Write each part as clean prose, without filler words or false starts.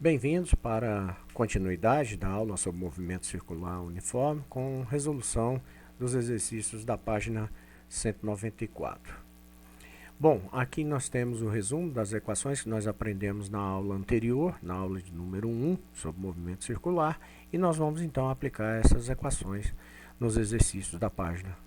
Bem-vindos para a continuidade da aula sobre movimento circular uniforme com resolução dos exercícios da página 194. Bom, aqui nós temos o resumo das equações que nós aprendemos na aula anterior, na aula de número 1, sobre movimento circular, e nós vamos então aplicar essas equações nos exercícios da página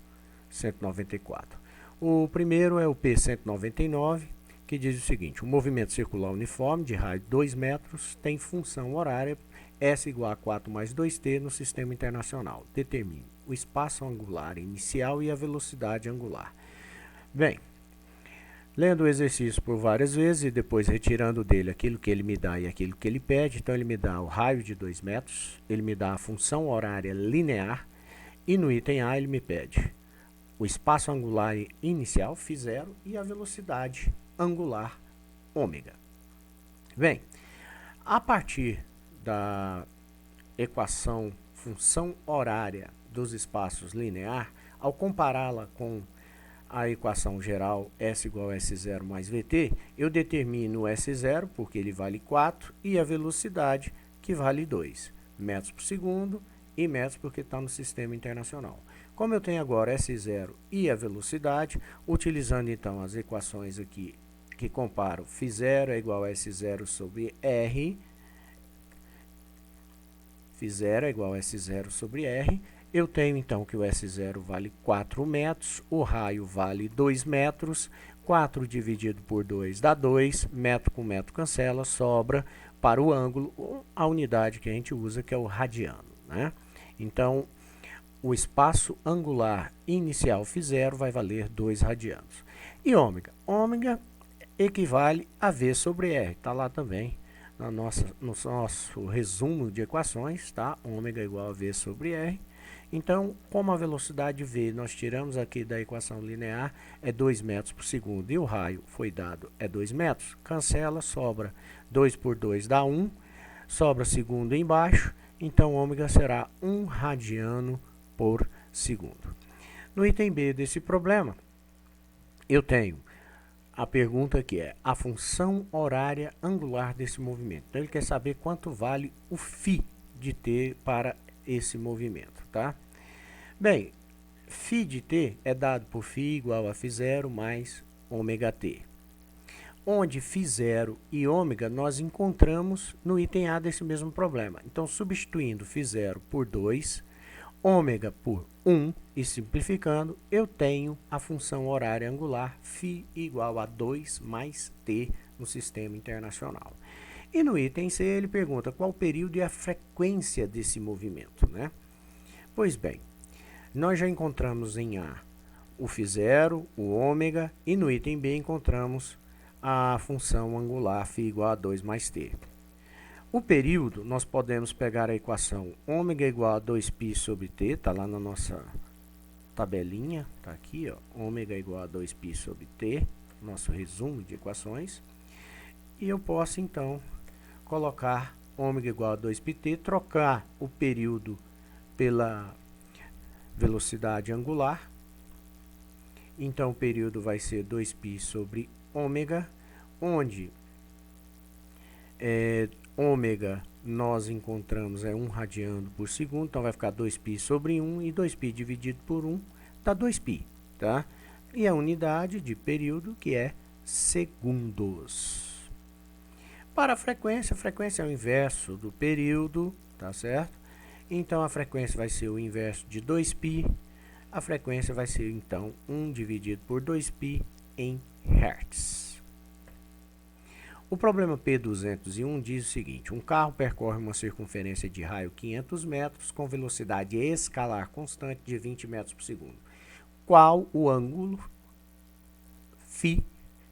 194. O primeiro é o P199, que diz o seguinte: o movimento circular uniforme de raio de 2 metros tem função horária S igual a 4 mais 2t no sistema internacional. Determine o espaço angular inicial e a velocidade angular. Bem, lendo o exercício por várias vezes e depois retirando dele aquilo que ele me dá e aquilo que ele pede, então ele me dá o raio de 2 metros, ele me dá a função horária linear e no item A ele me pede o espaço angular inicial, φ0, e a velocidade angular, ômega. Bem, a partir da equação função horária dos espaços linear, ao compará-la com a equação geral S igual a S0 mais VT, eu determino o S0, porque ele vale 4, e a velocidade, que vale 2 metros por segundo, e metros porque está no sistema internacional. Como eu tenho agora S0 e a velocidade, utilizando então as equações aqui que comparam φ0 é igual a S0 sobre R, φ0 é igual a S0 sobre R, eu tenho então que o S0 vale 4 metros, o raio vale 2 metros, 4 dividido por 2 dá 2, metro com metro cancela, sobra para o ângulo a unidade que a gente usa, que é o radiano, né? Então, o espaço angular inicial φ0 vai valer 2 radianos. E ômega? Ômega equivale a V sobre R. Está lá também no nosso resumo de equações, tá? Ômega igual a V sobre R. Então, como a velocidade V nós tiramos aqui da equação linear, é 2 metros por segundo, e o raio foi dado é 2 metros, cancela, sobra 2 por 2 dá 1, sobra segundo embaixo, então ômega será 1 radiano por segundo. No item B desse problema, eu tenho a pergunta que é a função horária angular desse movimento. Então, ele quer saber quanto vale o φ de t para esse movimento, tá? Bem, φ de t é dado por φ igual a φ0 mais ômega t, onde φ0 e ômega nós encontramos no item A desse mesmo problema. Então, substituindo φ0 por 2, ômega por 1 e simplificando, eu tenho a função horária angular φ igual a 2 mais t no sistema internacional. E no item C ele pergunta qual o período e a frequência desse movimento, né? Pois bem, nós já encontramos em A o φ0, o ômega, e no item B encontramos a função angular φ igual a 2 mais t. O período, nós podemos pegar a equação ômega igual a 2π sobre t, está lá na nossa tabelinha, está aqui, ó, ômega igual a 2π sobre t, nosso resumo de equações. E eu posso, então, colocar ômega igual a 2πt, trocar o período pela velocidade angular. Então, o período vai ser 2π sobre ômega, onde ômega nós encontramos é 1 radiano por segundo, então vai ficar 2π sobre 1, e 2π dividido por 1 dá 2π, tá? E a unidade de período, que é segundos. Para a frequência é o inverso do período, tá certo? Então, a frequência vai ser o inverso de 2π, a frequência vai ser, então, 1 dividido por 2π em Hertz. O problema P201 diz o seguinte: um carro percorre uma circunferência de raio 500 metros com velocidade escalar constante de 20 metros por segundo. Qual o ângulo φ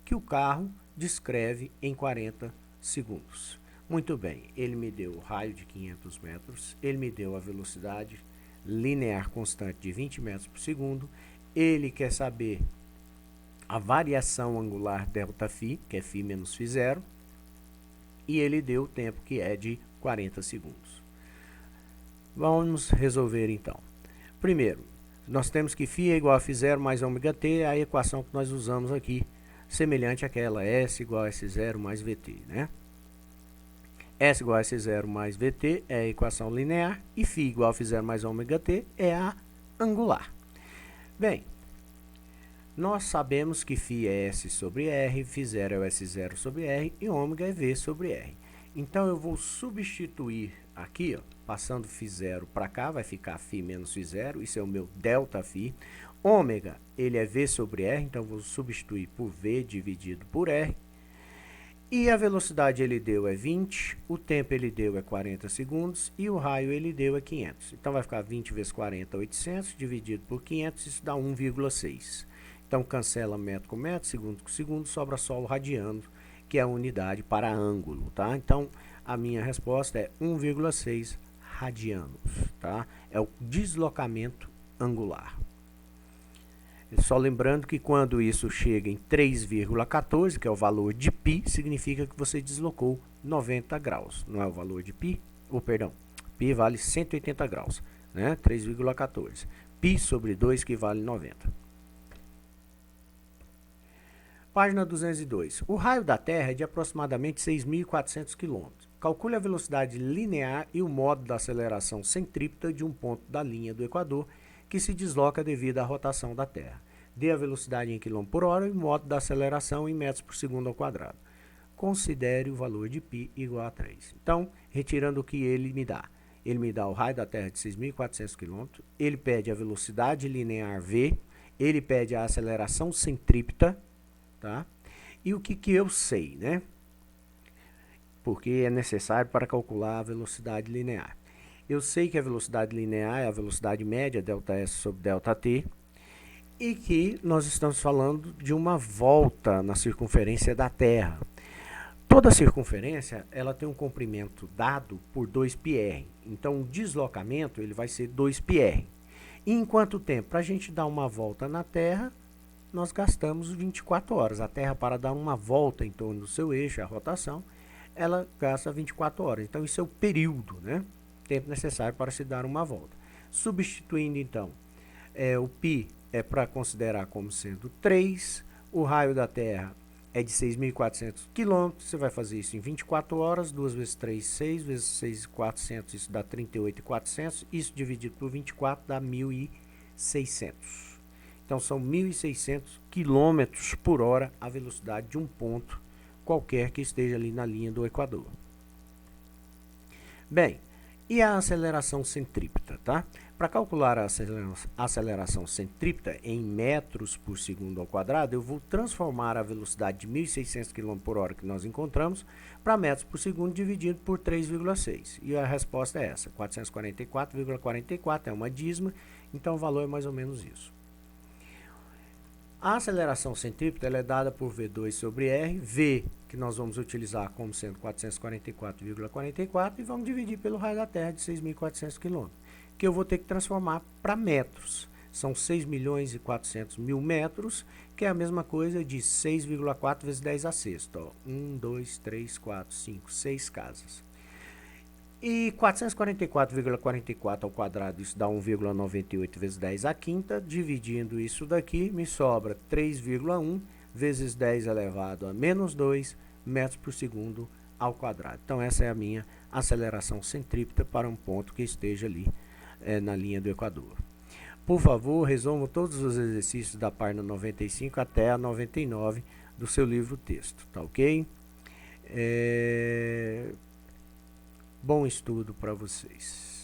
que o carro descreve em 40 segundos? Muito bem, ele me deu o raio de 500 metros, ele me deu a velocidade linear constante de 20 metros por segundo, ele quer saber a variação angular ΔΦ, que é φ menos φ0, e ele deu o tempo, que é de 40 segundos. Vamos resolver então. Primeiro, nós temos que φ é igual a φ0 mais ômega t, a equação que nós usamos aqui, semelhante àquela S igual a S0 mais VT, né? S igual a S0 mais VT é a equação linear e φ igual a φ0 mais ômega t é a angular. Bem, nós sabemos que φ é S sobre R, φ0 é o S0 sobre R e ômega é V sobre R. Então, eu vou substituir aqui, ó, passando φ0 para cá, vai ficar φ menos φ0, isso é o meu ΔΦ. Ômega, ele é V sobre R, então eu vou substituir por V dividido por R. E a velocidade ele deu é 20, o tempo ele deu é 40 segundos e o raio ele deu é 500. Então, vai ficar 20 vezes 40, 800, dividido por 500, isso dá 1,6. Então, cancela metro com metro, segundo com segundo, sobra só o radiano, que é a unidade para ângulo, tá? Então, a minha resposta é 1,6 radianos, tá? É o deslocamento angular. Só lembrando que quando isso chega em 3,14, que é o valor de π, significa que você deslocou 90 graus. Não é o valor de π? Perdão, π vale 180 graus, né? 3,14. π sobre 2 que vale 90. Página 202. O raio da Terra é de aproximadamente 6.400 km. Calcule a velocidade linear e o modo da aceleração centrípeta de um ponto da linha do Equador que se desloca devido à rotação da Terra. Dê a velocidade em km por hora e o modo da aceleração em metros por segundo ao quadrado. Considere o valor de π igual a 3. Então, retirando o que ele me dá. Ele me dá o raio da Terra de 6.400 km, ele pede a velocidade linear v, ele pede a aceleração centrípeta, tá? E o que eu sei, né? Porque é necessário para calcular a velocidade linear. Eu sei que a velocidade linear é a velocidade média, ΔS sobre ΔT, e que nós estamos falando de uma volta na circunferência da Terra. Toda circunferência ela tem um comprimento dado por 2πr. Então, o deslocamento ele vai ser 2πr. E em quanto tempo? Para a gente dar uma volta na Terra, nós gastamos 24 horas. A Terra, para dar uma volta em torno do seu eixo, a rotação, ela gasta 24 horas. Então, isso é o período, né? Tempo necessário para se dar uma volta. Substituindo, então, o π é para considerar como sendo 3, o raio da Terra é de 6.400 km, você vai fazer isso em 24 horas, 2 vezes 3, 6, vezes 6, 400, isso dá 38.400, isso dividido por 24 dá 1.600. Então, são 1.600 km por hora a velocidade de um ponto qualquer que esteja ali na linha do Equador. Bem, e a aceleração centrípeta, tá? Para calcular a aceleração centrípeta em metros por segundo ao quadrado, eu vou transformar a velocidade de 1.600 km por hora que nós encontramos para metros por segundo dividido por 3,6. E a resposta é essa, 444,44 é uma dízima, então o valor é mais ou menos isso. A aceleração centrípeta ela é dada por V2 sobre R, V que nós vamos utilizar como sendo 444,44 e vamos dividir pelo raio da Terra de 6.400 km, que eu vou ter que transformar para metros. São 6.400.000 metros, que é a mesma coisa de 6,4 vezes 10 a sexta. Ó. 1, 2, 3, 4, 5, 6 casas. E 444,44 ao quadrado, isso dá 1,98 vezes 10 à quinta. Dividindo isso daqui, me sobra 3,1 vezes 10 elevado a menos 2 metros por segundo ao quadrado. Então, essa é a minha aceleração centrípeta para um ponto que esteja ali na linha do Equador. Por favor, resolva todos os exercícios da página 95 até a 99 do seu livro texto, tá ok? Bom estudo para vocês.